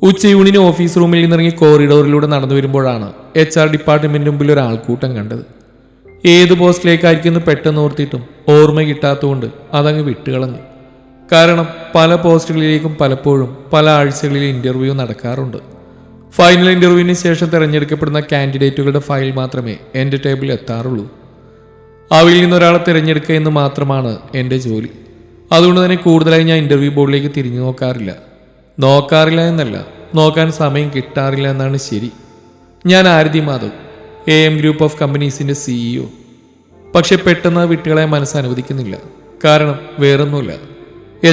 ഉച്ചയൂണിന് office റൂമിൽ നിന്നിറങ്ങി കോറിഡോറിലൂടെ നടന്നു വരുമ്പോഴാണ് HR ഡിപ്പാർട്ട്മെന്റിന് മുമ്പിൽ ഒരു ആൾക്കൂട്ടം കണ്ടത്. ഏത് പോസ്റ്റിലേക്കായിരിക്കും പെട്ടെന്ന് ഓർത്തിട്ടും ഓർമ്മ കിട്ടാത്തതുകൊണ്ട് അതങ്ങ് വിട്ടുകളഞ്ഞു. കാരണം പല പോസ്റ്റുകളിലേക്കും പലപ്പോഴും പല ആഴ്ചകളിൽ ഇന്റർവ്യൂ നടക്കാറുണ്ട്. ഫൈനൽ ഇന്റർവ്യൂവിന് ശേഷം തിരഞ്ഞെടുക്കപ്പെടുന്ന കാൻഡിഡേറ്റുകളുടെ ഫയൽ മാത്രമേ എൻ്റെ ടേബിളിൽ എത്താറുള്ളൂ. അവയിൽ നിന്നൊരാളെ തിരഞ്ഞെടുക്കുക എന്ന് മാത്രമാണ് എൻ്റെ ജോലി. അതുകൊണ്ട് തന്നെ കൂടുതലായി ഞാൻ ഇന്റർവ്യൂ ബോർഡിലേക്ക് തിരിഞ്ഞു നോക്കാറില്ല എന്നല്ല, നോക്കാൻ സമയം കിട്ടാറില്ല എന്നാണ് ശരി. ഞാൻ Aarathi Madhav, AM group of കമ്പനീസിൻ്റെ CEO. പക്ഷെ പെട്ടെന്ന് വിട്ടുകളെ മനസ്സ് അനുവദിക്കുന്നില്ല. കാരണം വേറൊന്നുമില്ല,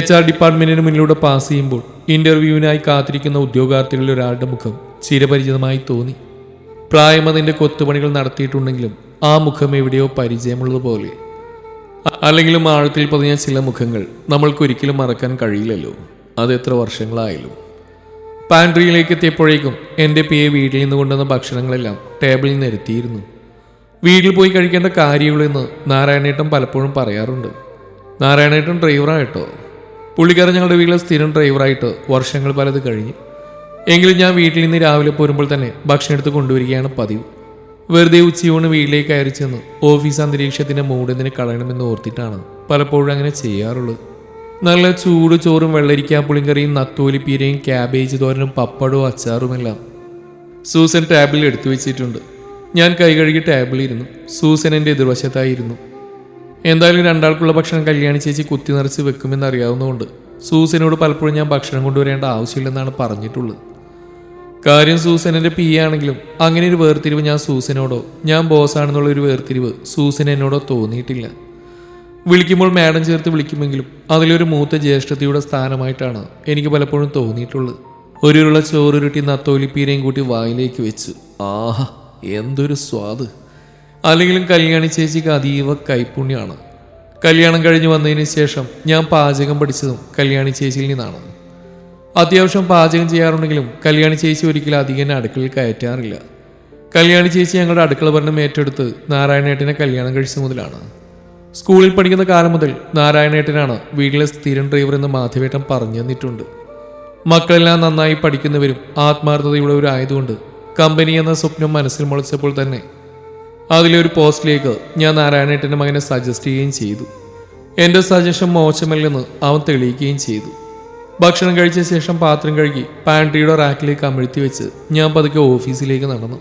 HR ഡിപ്പാർട്ട്മെന്റിന് മുന്നിലൂടെ പാസ് ചെയ്യുമ്പോൾ ഇന്റർവ്യൂവിനായി കാത്തിരിക്കുന്ന ഉദ്യോഗാർത്ഥികളിൽ ഒരാളുടെ മുഖം ചിരപരിചിതമായി തോന്നി. പ്രായം അതിൻ്റെ കൊത്തുപണികൾ നടത്തിയിട്ടുണ്ടെങ്കിലും ആ മുഖം എവിടെയോ പരിചയമുള്ളതുപോലെ. അല്ലെങ്കിലും ആഴത്തിൽ പതിഞ്ഞ ചില മുഖങ്ങൾ നമ്മൾക്കൊരിക്കലും മറക്കാൻ കഴിയില്ലല്ലോ, അത് എത്ര വർഷങ്ങളായാലും. പാൻട്രിയിലേക്ക് എത്തിയപ്പോഴേക്കും എൻ്റെ PA വീട്ടിൽ നിന്ന് കൊണ്ടുവന്ന ഭക്ഷണങ്ങളെല്ലാം ടേബിളിൽ നിരത്തിയിരുന്നു. വീട്ടിൽ പോയി കഴിക്കേണ്ട കാര്യങ്ങളെന്ന് നാരായണേട്ടൻ പലപ്പോഴും പറയാറുണ്ട്. നാരായണേട്ടൻ ഡ്രൈവറായിട്ടോ? പുള്ളിക്കാരൻ ഞങ്ങളുടെ വീട്ടിലെ സ്ഥിരം ഡ്രൈവറായിട്ട് വർഷങ്ങൾ പലത് കഴിഞ്ഞു. എങ്കിലും ഞാൻ വീട്ടിൽ നിന്ന് രാവിലെ പോരുമ്പോൾ തന്നെ ഭക്ഷണം എടുത്ത് കൊണ്ടുവരികയാണ് പതിവ്. വെറുതെ ഉച്ചയൂണ് വീട്ടിലേക്ക് അയച്ചു ചെന്ന് ഓഫീസ് അന്തരീക്ഷത്തിൻ്റെ മൂടെന്തിനെ കളയണമെന്ന് ഓർത്തിട്ടാണ് പലപ്പോഴും അങ്ങനെ ചെയ്യാറുള്ളത്. നല്ല ചൂട് ചോറും വെള്ളരിക്ക പുളിങ്കറിയും നത്തോലിപ്പീരയും ക്യാബേജ് തോരനും പപ്പടവും അച്ചാറുമെല്ലാം സൂസൻ ടേബിളിൽ എടുത്തു വെച്ചിട്ടുണ്ട്. ഞാൻ കൈ കഴുകി ടേബിളിലിരുന്നു. സൂസൻ എൻ്റെ എതിർവശത്തായിരുന്നു. എന്തായാലും രണ്ടാൾക്കുള്ള ഭക്ഷണം കല്യാണി ചേച്ചി കുത്തി നിറച്ച് വെക്കുമെന്ന് അറിയാവുന്നതുകൊണ്ട് സൂസനോട് പലപ്പോഴും ഞാൻ ഭക്ഷണം കൊണ്ടുവരേണ്ട ആവശ്യമില്ലെന്നാണ് പറഞ്ഞിട്ടുള്ളത്. കാര്യം സൂസൻ എൻ്റെ PA ആണെങ്കിലും അങ്ങനെ ഒരു വേർതിരിവ് ഞാൻ സൂസനോടോ, ഞാൻ ബോസാണെന്നുള്ള ഒരു വേർതിരിവ് സൂസൻ എന്നോടോ തോന്നിയിട്ടില്ല. വിളിക്കുമ്പോൾ മാഡം ചേർത്ത് വിളിക്കുമെങ്കിലും അതിലൊരു മൂത്ത ജ്യേഷ്ഠതയുടെ സ്ഥാനമായിട്ടാണ് എനിക്ക് പലപ്പോഴും തോന്നിയിട്ടുള്ളത്. ഒരുള്ള ചോറുരുട്ടി നത്തോലിപ്പീരയും കൂട്ടി വായിലേക്ക് വെച്ചു. ആഹാ, എന്തൊരു സ്വാദ്! അല്ലെങ്കിലും കല്യാണി ചേച്ചിക്ക് അതീവ കൈപ്പുണ്യമാണ്. കല്യാണം കഴിഞ്ഞ് വന്നതിന് ശേഷം ഞാൻ പാചകം പഠിച്ചതും കല്യാണി ചേച്ചിയിൽ നിന്നാണ്. അത്യാവശ്യം പാചകം ചെയ്യാറുണ്ടെങ്കിലും കല്യാണി ചേച്ചി ഒരിക്കലും അധികം അടുക്കളയിൽ കയറ്റാറില്ല. കല്യാണി ചേച്ചി ഞങ്ങളുടെ അടുക്കള ഭരണം ഏറ്റെടുത്ത് നാരായണേട്ടനെ കല്യാണം കഴിച്ച മുതലാണ്. സ്കൂളിൽ പഠിക്കുന്ന കാലം മുതൽ നാരായണേട്ടനാണ് വീട്ടിലെ സ്ഥിരം ഡ്രൈവർ എന്ന് മാധവേട്ടൻ പറഞ്ഞു തന്നിട്ടുണ്ട്. മക്കളെല്ലാം നന്നായി പഠിക്കുന്നവരും ആത്മാർത്ഥതയുള്ളവരായതുകൊണ്ട് കമ്പനി എന്ന സ്വപ്നം മനസ്സിൽ മുളച്ചപ്പോൾ തന്നെ അതിലൊരു പോസ്റ്റിലേക്ക് ഞാൻ നാരായണേട്ടൻ്റെ മകനെ സജസ്റ്റ് ചെയ്യുകയും ചെയ്തു. എൻ്റെ സജഷൻ മോശമല്ലെന്ന് അവൻ തെളിയിക്കുകയും ചെയ്തു. ഭക്ഷണം കഴിച്ച ശേഷം പാത്രം കഴുകി പാൻട്രിയുടെ റാക്കിലേക്ക് അമഴ്ത്തി വെച്ച് ഞാൻ പതുക്കെ ഓഫീസിലേക്ക് നടന്നു.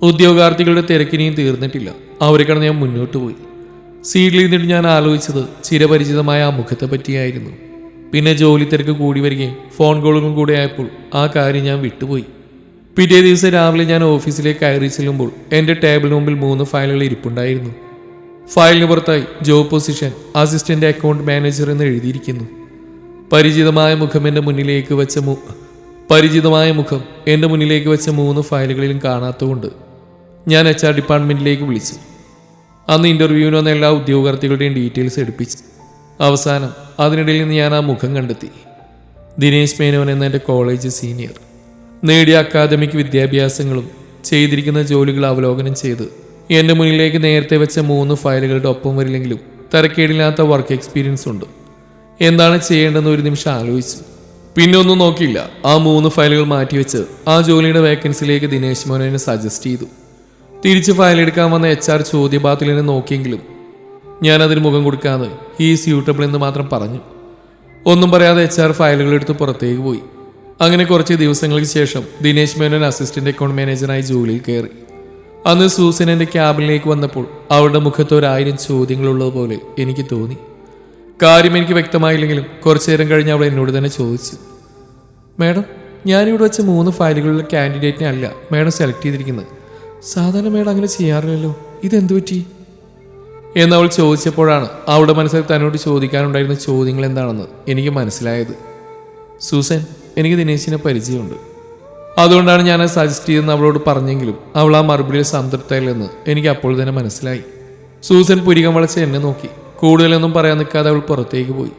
ഉദ്യോഗാർത്ഥികളുടെ തിരക്കിനെയും തീർന്നിട്ടില്ല. അവരെ കടന്ന് ഞാൻ മുന്നോട്ട് പോയി. സീറ്റിൽ നിന്നിട്ട് ഞാൻ ആലോചിച്ചത് ചിരപരിചിതമായ ആ മുഖത്തെ പറ്റിയായിരുന്നു. പിന്നെ ജോലി തിരക്ക് കൂടി വരികയും ഫോൺ കോളുകളും കൂടെ ആയപ്പോൾ ആ കാര്യം ഞാൻ വിട്ടുപോയി. പിറ്റേ ദിവസം രാവിലെ ഞാൻ ഓഫീസിലേക്ക് കയറി ചെല്ലുമ്പോൾ എൻ്റെ ടേബിളിന് മുമ്പിൽ 3 ഫയലുകൾ ഇരിപ്പുണ്ടായിരുന്നു. ഫയലിന് പുറത്തായി job position assistant account manager എന്ന് എഴുതിയിരിക്കുന്നു. പരിചിതമായ മുഖം എൻ്റെ മുന്നിലേക്ക് വെച്ച 3 ഫയലുകളിലും കാണാത്തതുകൊണ്ട് ഞാൻ HR ഡിപ്പാർട്ട്മെന്റിലേക്ക് വിളിച്ചു. അന്ന് ഇന്റർവ്യൂവിന് വന്ന എല്ലാ ഉദ്യോഗാർത്ഥികളുടെയും ഡീറ്റെയിൽസ് എടുപ്പിച്ചു. അവസാനം അതിനിടയിൽ നിന്ന് ഞാൻ ആ മുഖം കണ്ടെത്തി. ദിനേശ് മേനോൻ എന്ന എൻ്റെ കോളേജ് സീനിയർ. നേടിയ അക്കാദമിക് വിദ്യാഭ്യാസങ്ങളും ചെയ്തിരിക്കുന്ന ജോലികൾ അവലോകനം ചെയ്ത് എൻ്റെ മുന്നിലേക്ക് നേരത്തെ വെച്ച 3 ഫയലുകളുടെ ഒപ്പം വരില്ലെങ്കിലും തരക്കേടില്ലാത്ത വർക്ക് എക്സ്പീരിയൻസ് ഉണ്ട്. എന്താണ് ചെയ്യേണ്ടെന്ന് ഒരു നിമിഷം ആലോചിച്ചു. പിന്നെ ഒന്നും നോക്കിയില്ല. ആ 3 ഫയലുകൾ മാറ്റിവെച്ച് ആ ജോലിയുടെ വേക്കൻസിയിലേക്ക് ദിനേശ് മേനോനെ സജസ്റ്റ് ചെയ്തു. തിരിച്ച് ഫയൽ എടുക്കാൻ വന്ന HR ചോദ്യപാത്രത്തിനെ നോക്കിയെങ്കിലും ഞാൻ അതിന് മുഖം കൊടുക്കാതെ ഹീ സ്യൂട്ടബിൾ എന്ന് മാത്രം പറഞ്ഞു. ഒന്നും പറയാതെ HR ഫയലുകൾ എടുത്ത് പുറത്തേക്ക് പോയി. അങ്ങനെ കുറച്ച് ദിവസങ്ങൾക്ക് ശേഷം ദിനേശ് മേനോൻ അസിസ്റ്റന്റ് അക്കൗണ്ട് മാനേജറായി ജോലിയിൽ കയറി. അന്ന് സൂസൻ എൻ്റെ ക്യാബിനിലേക്ക് വന്നപ്പോൾ അവളുടെ മുഖത്ത് 1000 ചോദ്യങ്ങളുള്ളതുപോലെ എനിക്ക് തോന്നി. കാര്യം എനിക്ക് വ്യക്തമായില്ലെങ്കിലും കുറച്ചു നേരം കഴിഞ്ഞ് അവൾ എന്നോട് തന്നെ ചോദിച്ചു, മാഡം, ഞാനിവിടെ വെച്ച 3 ഫയലുകളിലെ കാൻഡിഡേറ്റിനെ അല്ല മാഡം സെലക്ട് ചെയ്തിരിക്കുന്നത്. സാധാരണ മേഡം അങ്ങനെ ചെയ്യാറില്ലല്ലോ, ഇതെന്തു പറ്റി എന്നവൾ ചോദിച്ചപ്പോഴാണ് അവളുടെ മനസ്സിൽ തന്നോട് ചോദിക്കാനുണ്ടായിരുന്ന ചോദ്യങ്ങൾ എന്താണെന്ന് എനിക്ക് മനസ്സിലായത്. സൂസൻ, എനിക്ക് ദിനേശിനെ പരിചയമുണ്ട്, അതുകൊണ്ടാണ് ഞാൻ സജസ്റ്റ് ചെയ്തെന്ന് അവളോട് പറഞ്ഞെങ്കിലും അവൾ ആ മറുപടിയിൽ സംതൃപ്തയില്ലെന്ന് എനിക്ക് അപ്പോൾ തന്നെ മനസ്സിലായി. സൂസൻ പുരികം വളച്ച് എന്നെ നോക്കി. കൂടുതലൊന്നും പറയാൻ നിൽക്കാതെ അവൾ പുറത്തേക്ക് പോയി.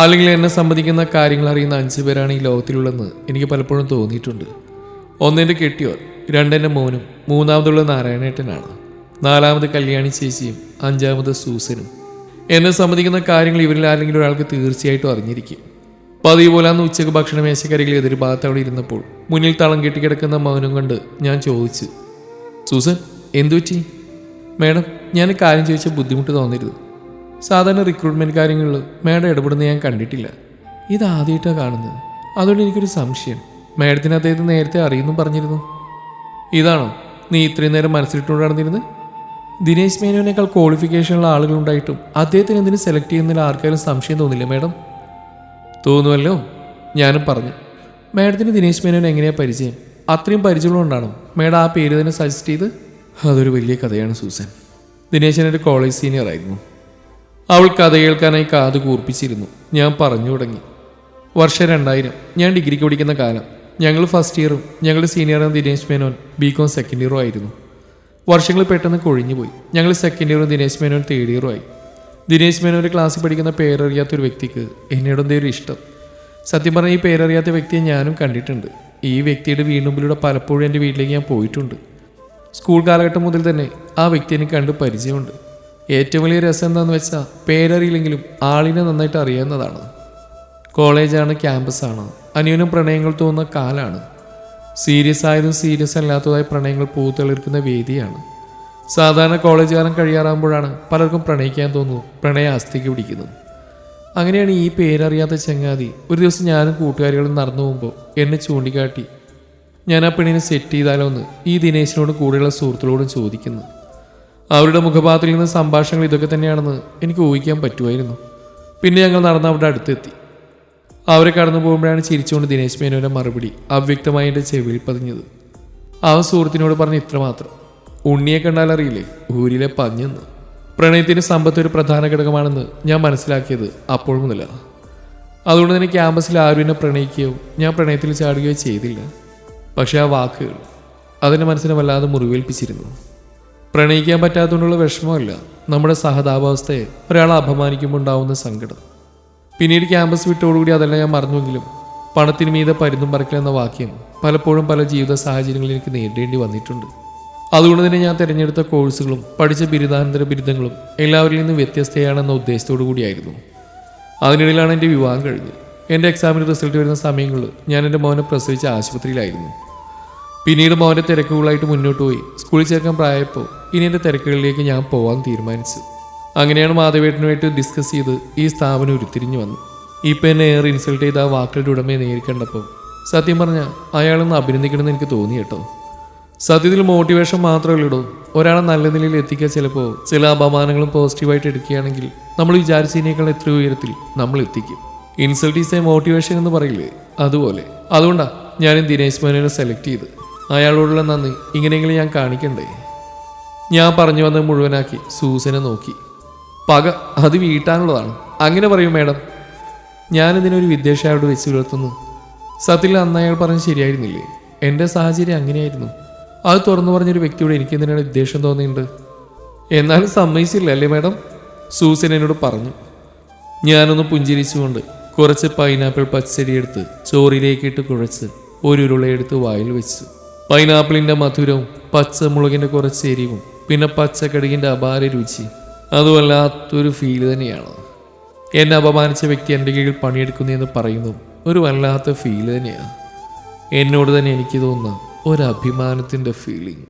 അല്ലെങ്കിൽ എന്നെ സംബന്ധിക്കുന്ന കാര്യങ്ങൾ അറിയുന്ന 5 പേരാണ് ഈ ലോകത്തിലുള്ളതെന്ന് എനിക്ക് പലപ്പോഴും തോന്നിയിട്ടുണ്ട്. 1 എൻ്റെ കെട്ടിയോർ, 2 എൻ്റെ മോനും, 3ാമതുള്ള നാരായണേട്ടനാണ്, 4ാമത് കല്യാണി ചേച്ചിയും, 5ാമത് സൂസനും. എന്നെ സംബന്ധിക്കുന്ന കാര്യങ്ങൾ ഇവരിൽ ആരെങ്കിലും ഒരാൾക്ക് തീർച്ചയായിട്ടും അറിഞ്ഞിരിക്കും. പതിവ് പോലെ അന്ന് ഉച്ചയ്ക്ക് ഭക്ഷണ മേശക്കരികിൽ എതിർഭാഗത്ത് അവിടെ ഇരുന്നപ്പോൾ മുന്നിൽ തളം കെട്ടിക്കിടക്കുന്ന മൗനം കണ്ട് ഞാൻ ചോദിച്ചു, സൂസൻ എന്തു പറ്റി? മാഡം, ഞാൻ കാര്യം ചോദിച്ച ബുദ്ധിമുട്ട് തോന്നരുത്. സാധാരണ റിക്രൂട്ട്മെൻറ്റ് കാര്യങ്ങളിൽ മാഡം ഇടപെടുന്ന ഞാൻ കണ്ടിട്ടില്ല. ഇതാദ്യമായിട്ടാണ് കാണുന്നത്. അതുകൊണ്ട് എനിക്കൊരു സംശയം. മാഡത്തിന് അദ്ദേഹത്തെ നേരത്തെ അറിയുന്നു പറഞ്ഞിരുന്നു. ഇതാണോ നീ ഇത്രയും നേരം മനസ്സിലിട്ടുകൊണ്ട് നടന്നിരുന്നത്? ദിനേശ് മേനോനേക്കാൾ ക്വാളിഫിക്കേഷനുള്ള ആളുകളുണ്ടായിട്ടും അദ്ദേഹത്തിന് എന്തിനു സെലക്ട് ചെയ്യുന്നതിൽ ആർക്കാരും സംശയം തോന്നില്ല മാഡം? തോന്നുമല്ലോ. ഞാനും പറഞ്ഞു. മാഡത്തിന് ദിനേശ് മേനോൻ എങ്ങനെയാണ് പരിചയം? അത്രയും പരിചയമുള്ളതുകൊണ്ടാണോ മാഡം ആ പേര് തന്നെ സജസ്റ്റ് ചെയ്ത്? അതൊരു വലിയ കഥയാണ് സൂസൻ. ദിനേശൻ എൻ്റെ കോളേജ് സീനിയർ ആയിരുന്നു. അവൾ കഥ കേൾക്കാനായി കാത് കൂർപ്പിച്ചിരുന്നു. ഞാൻ പറഞ്ഞു തുടങ്ങി. വർഷം 2000. ഞാൻ ഡിഗ്രിക്ക് പഠിക്കുന്ന കാലം. ഞങ്ങൾ ഫസ്റ്റ് ഇയറും ഞങ്ങളുടെ സീനിയറും ദിനേശ് മേനോൻ ബികോം സെക്കൻഡ് ഇയറും ആയിരുന്നു. വർഷങ്ങൾ പെട്ടെന്ന് കൊഴിഞ്ഞുപോയി. ഞങ്ങൾ സെക്കൻഡ് ഇയറും ദിനേശ് മേനോൻ തേർഡ് ഇയറും ആയി. ദിനേശ് മേനോൻ്റെ ക്ലാസ്സിൽ പഠിക്കുന്ന പേരറിയാത്തൊരു വ്യക്തിക്ക് എന്നോടെന്തേ ഒരു ഇഷ്ടം. സത്യം പറഞ്ഞാൽ ഈ പേരറിയാത്ത വ്യക്തിയെ ഞാനും കണ്ടിട്ടുണ്ട്. ഈ വ്യക്തിയുടെ വീണ്ടുമ്പിലൂടെ പലപ്പോഴും എൻ്റെ വീട്ടിലേക്ക് ഞാൻ പോയിട്ടുണ്ട്. സ്കൂൾ കാലഘട്ടം മുതൽ തന്നെ ആ വ്യക്തി എനിക്ക് കണ്ട് പരിചയമുണ്ട്. ഏറ്റവും വലിയ രസം എന്താണെന്ന് വെച്ചാൽ പേരറിയില്ലെങ്കിലും ആളിനെ നന്നായിട്ട് അറിയാവുന്നതാണ്. കോളേജാണ്, ക്യാമ്പസാണ്, അന്യോന്യം പ്രണയങ്ങൾ തോന്നുന്ന കാലാണ്. സീരിയസ് ആയതും സീരിയസ് അല്ലാത്തതായ പ്രണയങ്ങൾ പൂത്തെളിർക്കുന്ന വേദിയാണ്. സാധാരണ കോളേജ് കാലം കഴിയാറാകുമ്പോഴാണ് പലർക്കും പ്രണയിക്കാൻ തോന്നുന്നു, പ്രണയ അസ്ഥിക്ക് പിടിക്കുന്നത്. അങ്ങനെയാണ് ഈ പേരറിയാത്ത ചങ്ങാതി ഒരു ദിവസം ഞാനും കൂട്ടുകാരികളും നടന്നു പോകുമ്പോൾ എന്നെ ചൂണ്ടിക്കാട്ടി ഞാൻ ആ പെണ്ണിനെ സെറ്റ് ചെയ്താലോ എന്ന് ഈ ദിനേശിനോട് കൂടെയുള്ള സുഹൃത്തുക്കളോടും ചോദിക്കുന്നു. അവരുടെ മുഖഭാവത്തിൽ നിന്ന് സംഭാഷണങ്ങൾ ഇതൊക്കെ തന്നെയാണെന്ന് എനിക്ക് ഊഹിക്കാൻ പറ്റുമായിരുന്നു. പിന്നെ ഞങ്ങൾ നടന്ന് അവിടെ അടുത്തെത്തി. അവരെ കടന്നു പോകുമ്പോഴാണ് ചിരിച്ചുകൊണ്ട് ദിനേശ് മേനോൻ്റെ മറുപടി അവ്യക്തമായി എൻ്റെ ചെവിയിൽ പതിഞ്ഞത്. അവൻ സുഹൃത്തിനോട് പറഞ്ഞ് ഇത്രമാത്രം, ഉണ്ണിയെ കണ്ടാൽ അറിയില്ലേ ഊരിലെ പഞ്ഞെന്ന്. പ്രണയത്തിന് സമ്പത്ത് ഒരു പ്രധാന ഘടകമാണെന്ന് ഞാൻ മനസ്സിലാക്കിയത് അപ്പോൾ മുതലാണ്. അതുകൊണ്ട് തന്നെ ക്യാമ്പസിൽ ആരും എന്നെ പ്രണയിക്കുകയോ ഞാൻ പ്രണയത്തിൽ ചാടുകയോ ചെയ്തില്ല. പക്ഷേ ആ വാക്കുകൾ അതെൻ്റെ മനസ്സിനെ വല്ലാതെ മുറിവേൽപ്പിച്ചിരുന്നു. പ്രണയിക്കാൻ പറ്റാത്തതുകൊണ്ടുള്ള വിഷമമല്ല, നമ്മുടെ സഹതാപാവസ്ഥയെ ഒരാളെ അപമാനിക്കുമ്പോൾ ഉണ്ടാവുന്ന സങ്കടം. പിന്നീട് ക്യാമ്പസ് വിട്ടോടുകൂടി അതെല്ലാം ഞാൻ മറന്നുവെങ്കിലും പണത്തിന് മീതെ പരുന്തും പറക്കലെന്ന വാക്യം പലപ്പോഴും പല ജീവിത സാഹചര്യങ്ങളിൽ എനിക്ക് നേരിടേണ്ടി വന്നിട്ടുണ്ട്. അതുകൊണ്ട് തന്നെ ഞാൻ തിരഞ്ഞെടുത്ത കോഴ്സുകളും പഠിച്ച ബിരുദാനന്തര ബിരുദങ്ങളും എല്ലാവരിൽ നിന്നും വ്യത്യസ്തയാണെന്ന ഉദ്ദേശത്തോടു കൂടിയായിരുന്നു. അതിനിടയിലാണ് എൻ്റെ വിവാഹം കഴിഞ്ഞത്. എൻ്റെ എക്സാമിന് റിസൾട്ട് വരുന്ന സമയങ്ങളിൽ ഞാൻ എൻ്റെ മോനെ പ്രസവിച്ച ആശുപത്രിയിലായിരുന്നു. പിന്നീട് മോൻ്റെ തിരക്കുകളായിട്ട് മുന്നോട്ട് പോയി. സ്കൂളിൽ ചേർക്കാൻ പ്രായപ്പോൾ ഇനി എൻ്റെ തിരക്കുകളിലേക്ക് ഞാൻ പോകാൻ തീരുമാനിച്ചു. അങ്ങനെയാണ് മാധവേട്ടനുമായിട്ട് ഡിസ്കസ് ചെയ്ത് ഈ സ്ഥാപനം ഉരുത്തിരിഞ്ഞു വന്നു. ഇപ്പം എന്നെ ഏറെ ഇൻസൾട്ട് ചെയ്ത ആ വാക്കുകളുടെ ഉടമയെ നേരിക്കണ്ടപ്പോൾ സത്യം പറഞ്ഞാൽ അയാളൊന്ന് അഭിനന്ദിക്കണമെന്ന് എനിക്ക് തോന്നി കേട്ടോ. സത്യത്തിൽ മോട്ടിവേഷൻ മാത്രമല്ലടോ, ഒരാളെ നല്ല നിലയിൽ എത്തിക്കാൻ ചിലപ്പോൾ ചില അപമാനങ്ങളും പോസിറ്റീവായിട്ട് എടുക്കുകയാണെങ്കിൽ നമ്മൾ വിചാരിച്ചതിനേക്കാൾ എത്രയോ ഉയരത്തിൽ നമ്മൾ എത്തിക്കും. ഇൻസൾട്ട് ഈസ് എ മോട്ടിവേഷൻ എന്ന് പറയില്ലേ, അതുപോലെ. അതുകൊണ്ടാണ് ഞാൻ ദിനേശ് മേനോനെ സെലക്ട് ചെയ്ത്. അയാളോടുള്ള നന്ദി ഇങ്ങനെയെങ്കിലും ഞാൻ കാണിക്കണ്ടേ? ഞാൻ പറഞ്ഞു വന്നത് മുഴുവനാക്കി സൂസനെ നോക്കി. പക അത് വീട്ടാനുള്ളതാണ്. അങ്ങനെ പറയും മാഡം. ഞാനിതിനൊരു വിദ്വേഷയോട് വെച്ച് പുലർത്തുന്നു. സത്യത്തിൽ അന്ന് അയാൾ പറഞ്ഞ് ശരിയായിരുന്നില്ലേ? എൻ്റെ സാഹചര്യം അങ്ങനെയായിരുന്നു. അത് തുറന്നു പറഞ്ഞൊരു വ്യക്തിയോട് എനിക്ക് എന്തിനാണ് വിദ്വേഷം തോന്നിയിട്ടുണ്ട്? എന്നാലും സമ്മതിച്ചില്ല അല്ലേ മാഡം? സൂസൻ എന്നോട് പറഞ്ഞു. ഞാനൊന്ന് പുഞ്ചിരിച്ചുകൊണ്ട് കുറച്ച് പൈനാപ്പിൾ പച്ചരി എടുത്ത് ചോറിലേക്കിട്ട് കുഴച്ച് ഒരു ഉരുളയെടുത്ത് വായിൽ വെച്ചു. പൈനാപ്പിളിൻ്റെ മധുരവും പച്ചമുളകിൻ്റെ കുറച്ച് എരിവും പിന്നെ പച്ചക്കടുകിൻ്റെ അപാര രുചി, അതുവല്ലാത്തൊരു ഫീല് തന്നെയാണ്. എന്നെ അപമാനിച്ച വ്യക്തി എൻ്റെ കീഴിൽ പണിയെടുക്കുന്നതെന്ന് പറയുന്നു ഒരു വല്ലാത്ത ഫീല് തന്നെയാണ്. എന്നോട് തന്നെ എനിക്ക് തോന്നുന്ന ഒരു അഭിമാനത്തിൻ്റെ ഫീലിംഗ്.